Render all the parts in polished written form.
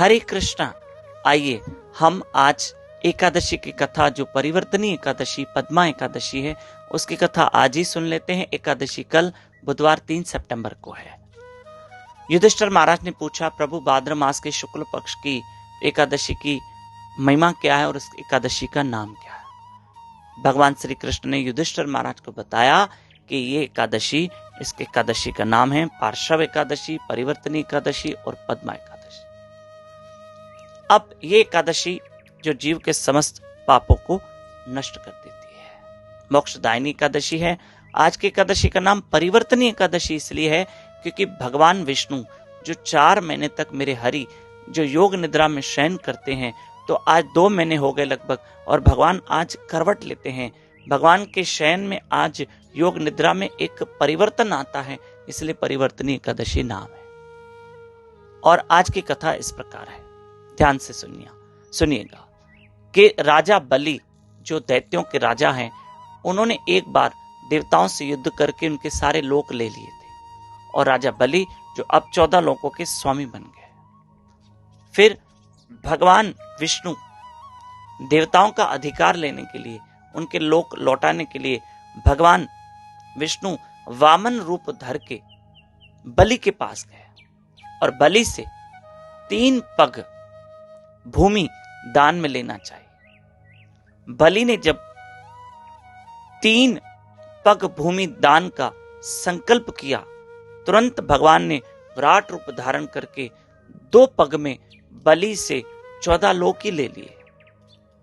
हरे कृष्णा। आइए हम आज एकादशी की कथा, जो परिवर्तनीय एकादशी पद्मा एकादशी है, उसकी कथा आज ही सुन लेते हैं। एकादशी कल बुधवार 3 सितंबर को है। युधिष्ठिर महाराज ने पूछा, प्रभु भाद्र मास के शुक्ल पक्ष की एकादशी की महिमा क्या है और इस एकादशी का नाम क्या है? भगवान श्री कृष्ण ने युधिष्ठिर महाराज को बताया कि ये एकादशी, इसके एकादशी का नाम है पार्श्व एकादशी, परिवर्तनीय एकादशी और पद्मा एकादशी। अब ये एकादशी जो जीव के समस्त पापों को नष्ट कर देती है, मोक्षदायिनी एकादशी है। आज की एकादशी का नाम परिवर्तनीय एकादशी इसलिए है क्योंकि भगवान विष्णु जो 4 महीने तक मेरे हरि जो योग निद्रा में शयन करते हैं, तो आज 2 महीने हो गए लगभग, और भगवान आज करवट लेते हैं। भगवान के शयन में आज योग निद्रा में एक परिवर्तन आता है, इसलिए परिवर्तनीय एकादशी नाम है। और आज की कथा इस प्रकार है, ध्यान से सुनिएगा कि राजा बलि जो दैत्यों के राजा हैं, उन्होंने एक बार देवताओं से युद्ध करके उनके सारे लोक ले लिए थे, और राजा बलि जो अब 14 लोकों के स्वामी बन गए। फिर भगवान विष्णु देवताओं का अधिकार लेने के लिए, उनके लोक लौटाने के लिए, भगवान विष्णु वामन रूप धर के बलि के पास गए और बलि से 3 पग भूमि दान में लेना चाहिए। बलि ने जब 3 पग भूमि दान का संकल्प किया, तुरंत भगवान ने विराट रूप धारण करके 2 पग में बलि से 14 लोक ही ले लिए।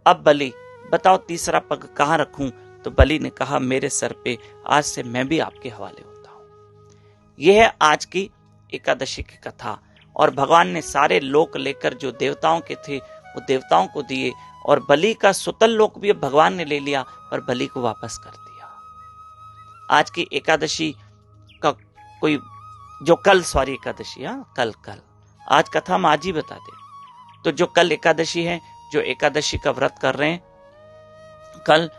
अब बलि, बताओ तीसरा पग कहां रखूं? तो बलि ने कहा, मेरे सर पे, आज से मैं भी आपके हवाले होता हूं। यह है आज की एकादशी की कथा। और भगवान ने सारे लोक लेकर जो देवताओं के थे वो देवताओं को दिए, और बलि का सुतल लोक भी भगवान ने ले लिया और बलि को वापस कर दिया। आज की एकादशी का कोई जो कल एकादशी, कल आज कथा हम आज ही बता दें। तो जो कल एकादशी है, जो एकादशी का व्रत कर रहे हैं कल,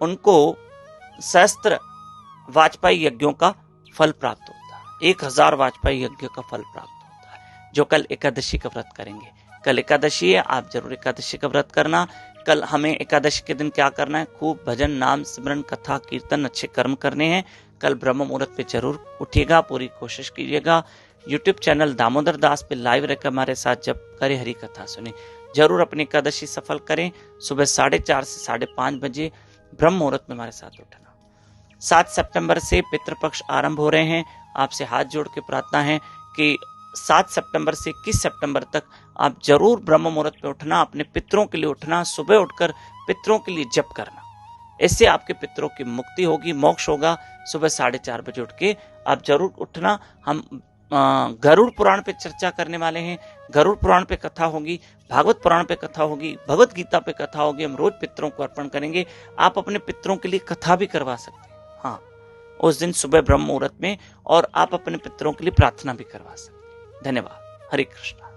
उनको सहस्त्र वाजपेयी यज्ञों का फल प्राप्त होता है। 1000 वाजपेयी यज्ञ का फल प्राप्त होता है जो कल एकादशी का व्रत करेंगे। कल एकादशी है, आप जरूर एकादशी का व्रत करना। कल हमें एकादशी के दिन क्या करना है? खूब भजन, नाम, सिमरन, कथा, कीर्तन, अच्छे कर्म करने हैं। कल ब्रह्म मुहूर्त पे जरूर उठिएगा, पूरी कोशिश कीजिएगा। YouTube चैनल दामोदर दास पे लाइव रहकर हमारे साथ जब करें हरि कथा सुने, जरूर अपनी एकादशी सफल करें। सुबह 4:30 से 5:30 बजे ब्रह्म मुहूर्त में हमारे साथ उठना। 7 सितंबर से पितृपक्ष आरंभ हो रहे हैं। आपसे हाथ जोड़ के प्रार्थना है कि 7 सितंबर से 21 सितंबर तक आप जरूर ब्रह्म मुहूर्त पे उठना, अपने पितरों के लिए उठना, सुबह उठकर पितरों के लिए जप करना। इससे आपके पितरों की मुक्ति होगी, मोक्ष होगा। सुबह 4:30 बजे उठ के आप जरूर उठना। हम गरुड़ पुराण पे चर्चा करने वाले हैं। गरुड़ पुराण पे कथा होगी, भागवत पुराण पे कथा होगी, भगवत गीता पे कथा होगी। हम रोज पितरों को अर्पण करेंगे। आप अपने पितरों के लिए कथा भी करवा सकते हैं, हाँ, उस दिन सुबह ब्रह्म मुहूर्त में, और आप अपने पितरों के लिए प्रार्थना भी करवा सकते हैं। धन्यवाद। हरे कृष्णा।